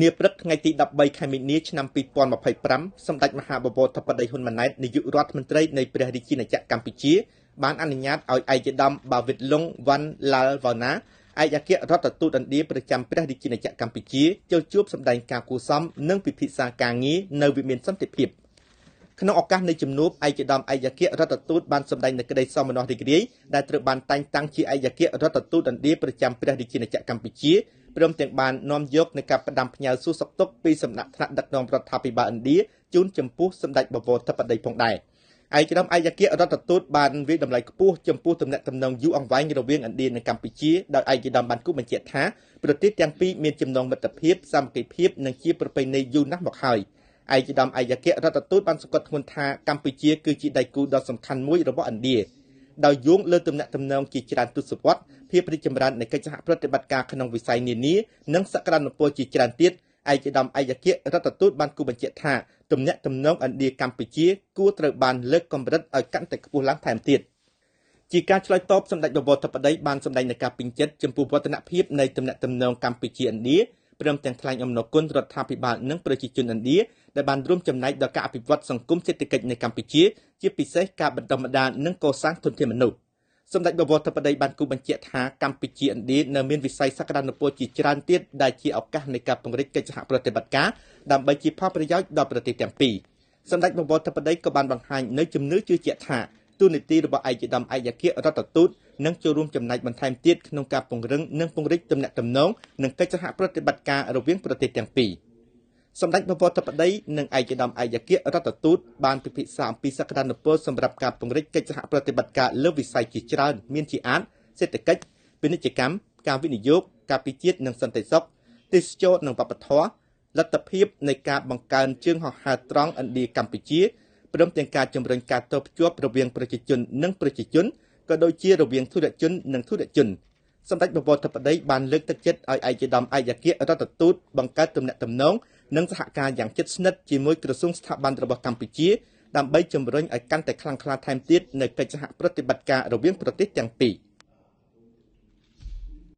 នាព្រឹកថ្ងៃទី13ខែមីនាឆ្នាំ2025សម្ដេចមហាបវរធិបតីហ៊ុនម៉ាណែតនាយករដ្ឋមន្ត្រីនៃព្រះរាជាណាចក្រកម្ពុជាបានអនុញ្ញាតឲ្យឯកឧត្តមបាវិតលុងវ៉ាន់ឡាល់វ៉ាណាឯកអគ្គរដ្ឋទូតឥណ្ឌាប្រចាំព្រះរាជាណាចក្រកម្ពុជាចូលជួបសម្ដែងការគួរសមនិងពិភាក្សាការងារនៅវិមានសន្តិភាពក្នុងឱកាសនៃជំនួបឯកឧត្តមឯកអគ្គរដ្ឋទូតបានសម្ដែងនូវក្តីសោមនស្សរីករាយដែលត្រូវបានតែងតាំងជាឯកអគ្គរដ្ឋទូតឥណ្ឌាប្រចាំព្រះរាជាណាចក្រកម្ពុជាព្រមទាំងបាននាំយកនូវការផ្ដាំផ្ញើសួរសុខទុក្ខពីសំណាក់ថ្នាក់ដឹកនាំរដ្ឋាភិបាលឥណ្ឌាជូនចំពោះសម្ដេចបវរធិបតីផងដែរឯកឧត្តមឯកអគ្គរដ្ឋទូតបានវិតម្លៃខ្ពស់ចំពោះទំនាក់ទំនងយូរអង្វែងរវាងឥណ្ឌានិងកម្ពុជាដោយឯកឧត្តមបានគូបញ្ជាក់ថាប្រទេសទាំងពីរមានចំណងមិត្តភាពសាមគ្គីភាពនិងជាប្រពៃណីយូរណាស់មកហើយឯកឧត្តមឯកអគ្គរដ្ឋទូតបានសង្កត់ធ្ងន់ថាកម្ពុជាគឺជាដៃគូដ៏សំខាន់មួយរបស់ឥណ្ឌាដោយយោងលើទំនាក់ទំនងជាច្រើនទសវត្សរ៍ភាពរីកចម្រើននៃកិច្ចសហប្រតិបត្តិការក្នុងវិស័យនានានិងសក្តានុពលជាច្រើនទៀតឯកឧត្តមឯកអគ្គរដ្ឋទូតបានគូបញ្ជាក់ថាទំនាក់ទំនងឥណ្ឌាកម្ពុជាគួរត្រូវបានលើកកម្រិតឲ្យកាន់តែខ្ពស់ឡើងថែមទៀតជាការឆ្លើយតបសម្ដេចបវរធិបតីបានសម្ដែងនូវការពេញចិត្តចំពោះវឌ្ឍនភាពនៃទំនាក់ទំនងកម្ពុជាឥណ្ឌាព្រមទាំងថ្លែងអំណរគុណរដ្ឋាភិបាលនិងប្រជាជនឥណ្ឌាដែលបានរួមចំណែកដល់ការអភិវឌ្ឍសង្គមសេដ្ឋកិច្ចនៅកម្ពុជាជាពិសេសការបណ្ដុះបណ្ដាលនិងកសាងធនធានមនុស្សសម្ដេចបវរធិបតីបានគូបញ្ជាក់ថាកម្ពុជាឥណ្ឌានៅមានវិស័យសក្តានុពលជាច្រើនទៀតដែលជាឱកាសនៃការពង្រីកកិច្ចសហប្រតិបត្តិការដើម្បីជាផលប្រយោជន៍ដល់ប្រទេសទាំងពីរសម្ដេចបវរធិបតីក៏បានបង្ហាញនូវជំនឿជឿជាក់ថាទូនីតិរបស់ឯកឧត្តមឯកអគ្គរដ្ឋទូតនឹងចូលរួមចំណែកបន្ថែមទៀតក្នុងការពង្រឹងនិងពង្រីកទំនាក់ទំនងនិងកិច្ចសហប្រតិបត្តិការរវាងប្រទេសទាំងពីរសម្ដេចបវរធិបតីនិងឯកឧត្តមឯកអគ្គរដ្ឋទូតបានពិភាក្សាអំពីសក្តានុពលសម្រាប់ការពង្រីកកិច្ចសហប្រតិបត្តិការលើវិស័យជាច្រើនមានជាអាចសេដ្ឋកិច្ចពាណិជ្ជកម្មការវិនិយោគការពិជាតិនិងសន្តិសុខទេសចរនិងវប្បធម៌លទ្ធភាពនៃការបង្កើនជើងហោះហើរត្រង់ឥណ្ឌាកម្ពុជាព្រមទាំងការជំរុញការតភ្ជាប់រវាងប្រជាជននិងប្រជាជនក៏ដូចជារវាងធុរជននិងធុរជនសម្ដេចបវរធិបតីបានលើកទឹកចិត្តឲ្យឯកឧត្តមឯកអគ្គរដ្ឋទូតបង្កើតទំនាក់ទំនងនិងសហការយ៉ាងជិតស្និទ្ធជាមួយក្រសួងស្ថាប័នរបស់កម្ពុជាដើម្បីជំរុញឲ្យកាន់តែខ្លាំងក្លាថែមទៀតនៅកិច្ចសហប្រតិបត្តិការរវាងប្រទេសទាំងពីរ